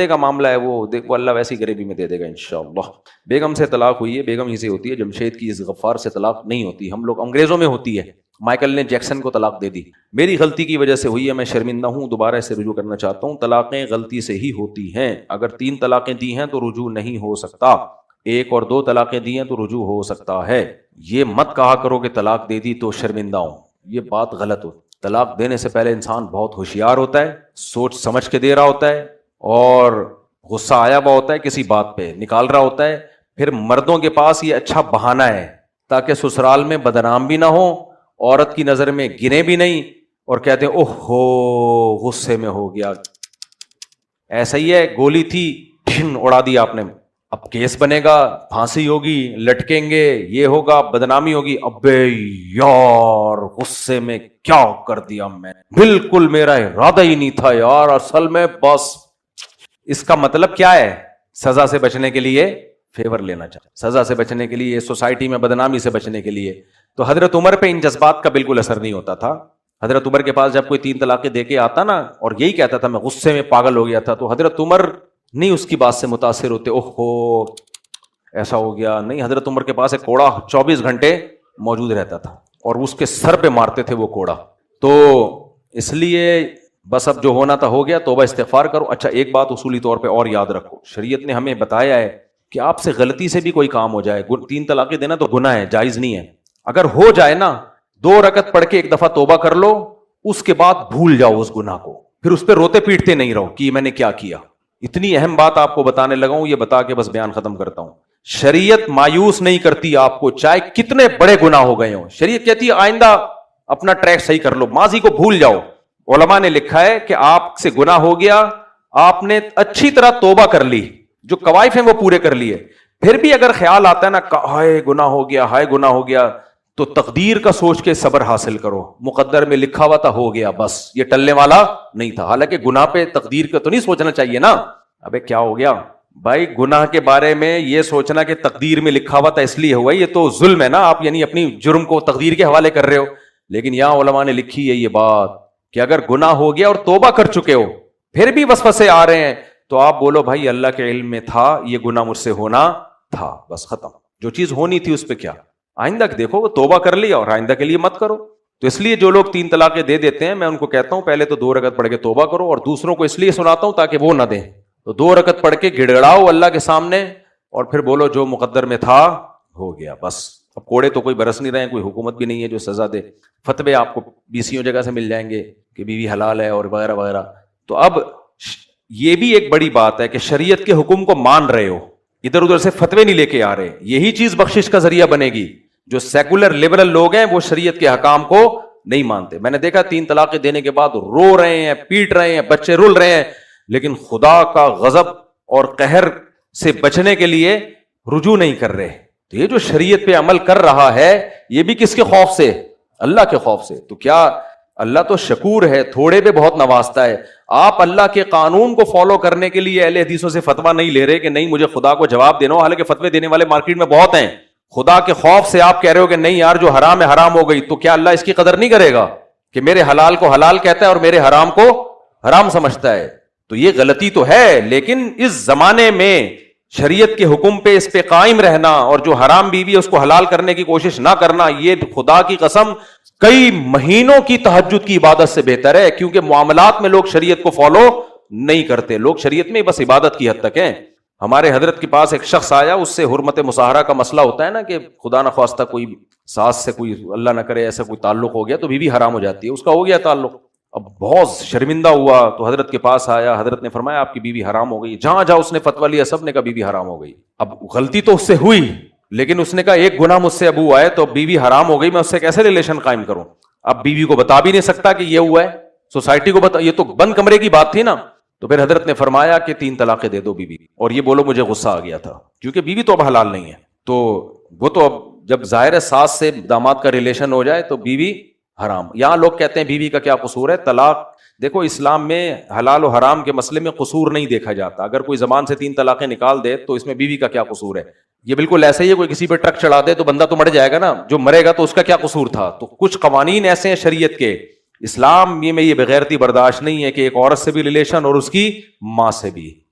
کا معاملہ ہے وہ دیکھو اللہ ویسی غریبی میں دے دے گا انشاءاللہ. بیگم سے طلاق ہوئی ہے, بیگم ہی سے ہوتی ہے, جمشید کی اس غفار سے طلاق نہیں ہوتی, ہم لوگ انگریزوں میں ہوتی ہے. مائیکل نے جیکسن کو طلاق دے دی, میری غلطی کی وجہ سے ہوئی ہے, میں شرمندہ ہوں, دوبارہ اسے رجوع کرنا چاہتا ہوں. طلاقیں غلطی سے ہی ہوتی ہیں, اگر 3 طلاقیں دی ہیں تو رجوع نہیں ہو سکتا, 1 اور 2 طلاقیں دی ہیں تو رجوع ہو سکتا ہے. یہ مت کہا کرو کہ طلاق دے دی تو شرمندہ ہوں, یہ بات غلط ہو. طلاق دینے سے پہلے انسان بہت ہوشیار ہوتا ہے, سوچ سمجھ کے دے رہا ہوتا ہے, اور غصہ آیا ہوا ہوتا ہے, کسی بات پہ نکال رہا ہوتا ہے. پھر مردوں کے پاس یہ اچھا بہانہ ہے تاکہ سسرال میں بدنام بھی نہ ہو, عورت کی نظر میں گنے بھی نہیں, اور کہتے ہیں اوہ ہو غصے میں ہو گیا, ایسا ہی ہے, گولی تھی ٹھن اڑا دی آپ نے, اب کیس بنے گا, پھانسی ہوگی, لٹکیں گے, یہ ہوگا, بدنامی ہوگی. ابے یار غصے میں کیا کر دیا میں, بالکل میرا ارادہ ہی نہیں تھا یار, اصل میں بس. اس کا مطلب کیا ہے؟ سزا سے بچنے کے لیے فیور لینا چاہتا, سزا سے بچنے کے لیے, سوسائٹی میں بدنامی سے بچنے کے لیے. تو حضرت عمر پہ ان جذبات کا بالکل اثر نہیں ہوتا تھا. حضرت عمر کے پاس جب کوئی 3 طلاقیں دے کے آتا نا اور یہی کہتا تھا میں غصے میں پاگل ہو گیا تھا, تو حضرت عمر نہیں اس کی بات سے متاثر ہوتے, اوہ ہو ایسا ہو گیا. نہیں, حضرت عمر کے پاس ایک کوڑا 24 گھنٹے موجود رہتا تھا اور اس کے سر پہ مارتے تھے وہ کوڑا. تو اس لیے بس اب جو ہونا تھا ہو گیا, توبہ استغفار کرو. اچھا ایک بات اصولی طور پہ اور یاد رکھو, شریعت نے ہمیں بتایا ہے کہ آپ سے غلطی سے بھی کوئی کام ہو جائے, 3 طلاقیں دینا تو گناہ ہے, جائز نہیں ہے. اگر ہو جائے نا 2 رکعت پڑھ کے ایک دفعہ توبہ کر لو, اس کے بعد بھول جاؤ اس گناہ کو, پھر اس پہ روتے پیٹتے نہیں رہو کہ میں نے کیا کیا. اتنی اہم بات آپ کو بتانے لگا ہوں, یہ بتا کے بس بیان ختم کرتا ہوں. شریعت مایوس نہیں کرتی آپ کو, چاہے کتنے بڑے گناہ ہو گئے ہوں. شریعت کہتی ہے آئندہ اپنا ٹریک صحیح کر لو, ماضی کو بھول جاؤ. علماء نے لکھا ہے کہ آپ سے گناہ ہو گیا, آپ نے اچھی طرح توبہ کر لی, جو قوائف ہیں وہ پورے کر لیے, پھر بھی اگر خیال آتا ہے نا ہائے گناہ ہو گیا, ہائے گناہ ہو گیا, تو تقدیر کا سوچ کے صبر حاصل کرو. مقدر میں لکھا ہوا تھا ہو گیا, بس یہ ٹلنے والا نہیں تھا. حالانکہ گناہ پہ تقدیر کا تو نہیں سوچنا چاہیے نا. ابے کیا ہو گیا بھائی, گناہ کے بارے میں یہ سوچنا کہ تقدیر میں لکھا ہوا تھا اس لیے ہوا, یہ تو ظلم ہے نا. آپ یعنی اپنی جرم کو تقدیر کے حوالے کر رہے ہو. لیکن یہاں علماء نے لکھی ہے یہ بات کہ اگر گناہ ہو گیا اور توبہ کر چکے ہو پھر بھی وسوسے آ رہے ہیں, تو آپ بولو بھائی اللہ کے علم میں تھا یہ گناہ مجھ سے ہونا تھا, بس ختم. جو چیز ہونی تھی اس پہ کیا, آئندہ دیکھو, توبہ کر لیا اور آئندہ کے لیے مت کرو. تو اس لیے جو لوگ 3 طلاقیں دے دیتے ہیں, میں ان کو کہتا ہوں پہلے تو 2 رکعت پڑھ کے توبہ کرو, اور دوسروں کو اس لیے سناتا ہوں تاکہ وہ نہ دیں. تو 2 رکعت پڑھ کے گڑ گڑاؤ اللہ کے سامنے, اور پھر بولو جو مقدر میں تھا ہو گیا, بس. اب کوڑے تو کوئی برس نہیں رہے ہیں, کوئی حکومت بھی نہیں ہے جو سزا دے. فتوے آپ کو 20 جگہ سے مل جائیں گے کہ بیوی حلال ہے اور وغیرہ وغیرہ. تو اب یہ بھی ایک بڑی بات ہے کہ شریعت کے حکم کو مان رہے ہو, ادھر ادھر سے فتوے نہیں لے کے آ رہے. یہی چیز بخشش کا ذریعہ بنے گی. جو سیکولر لبرل لوگ ہیں وہ شریعت کے حکام کو نہیں مانتے. میں نے دیکھا 3 طلاقیں دینے کے بعد رو رہے ہیں, پیٹ رہے ہیں, بچے رول رہے ہیں, لیکن خدا کا غضب اور قہر سے بچنے کے لیے رجوع نہیں کر رہے. تو یہ جو شریعت پہ عمل کر رہا ہے یہ بھی کس کے خوف سے؟ اللہ کے خوف سے. تو کیا اللہ تو شکور ہے, تھوڑے پہ بہت نوازتا ہے. آپ اللہ کے قانون کو فالو کرنے کے لیے اہل حدیثوں سے فتویٰ نہیں لے رہے کہ نہیں مجھے خدا کو جواب دینا ہو, حالانکہ فتوے دینے والے مارکیٹ میں بہت ہیں. خدا کے خوف سے آپ کہہ رہے ہو کہ نہیں یار جو حرام ہے حرام ہو گئی, تو کیا اللہ اس کی قدر نہیں کرے گا کہ میرے حلال کو حلال کہتا ہے اور میرے حرام کو حرام سمجھتا ہے؟ تو یہ غلطی تو ہے, لیکن اس زمانے میں شریعت کے حکم پہ اس پہ قائم رہنا اور جو حرام بیوی ہے اس کو حلال کرنے کی کوشش نہ کرنا, یہ خدا کی قسم کئی مہینوں کی تہجد کی عبادت سے بہتر ہے. کیونکہ معاملات میں لوگ شریعت کو فالو نہیں کرتے, لوگ شریعت میں بس عبادت کی حد تک ہیں. ہمارے حضرت کے پاس ایک شخص آیا, اس سے حرمت مصاہرہ کا مسئلہ ہوتا ہے نا کہ خدا نہ خواستہ کوئی ساس سے کوئی اللہ نہ کرے ایسا کوئی تعلق ہو گیا تو بیوی حرام ہو جاتی ہے, اس کا ہو گیا تعلق. اب بہت شرمندہ ہوا تو حضرت کے پاس آیا, حضرت نے فرمایا آپ کی بیوی حرام ہو گئی. جہاں جہاں اس نے فتویٰ لیا سب نے کہا بیوی حرام ہو گئی. اب غلطی تو اس سے ہوئی, لیکن اس نے کہا ایک گناہ مجھ سے اب ہوا ہے تو بیوی حرام ہو گئی, میں اس سے کیسے ریلیشن قائم کروں؟ اب بیوی کو بتا بھی نہیں سکتا کہ یہ ہوا ہے, سوسائٹی کو بتا, یہ تو بند کمرے کی بات تھی نا. تو پھر حضرت نے فرمایا کہ 3 طلاقیں دے دو بیوی, اور یہ بولو مجھے غصہ آ گیا تھا کیونکہ بیوی تو اب حلال نہیں ہے. تو وہ تو اب جب ظاہر ساس سے داماد کا ریلیشن ہو جائے تو بیوی حرام. یہاں لوگ کہتے ہیں بیوی کا کیا قصور ہے؟ طلاق دیکھو اسلام میں حلال و حرام کے مسئلے میں قصور نہیں دیکھا جاتا. اگر کوئی زبان سے 3 طلاقیں نکال دے تو اس میں بیوی کا کیا قصور ہے؟ یہ بالکل ایسا ہی ہے, کوئی کسی پہ ٹرک چڑھا دے تو بندہ تو مر جائے گا نا, جو مرے گا تو اس کا کیا قصور تھا؟ تو کچھ قوانین ایسے ہیں شریعت کے, اسلام میں یہ بغیرتی برداشت نہیں ہے کہ ایک عورت سے بھی ریلیشن اور اس کی ماں سے بھی.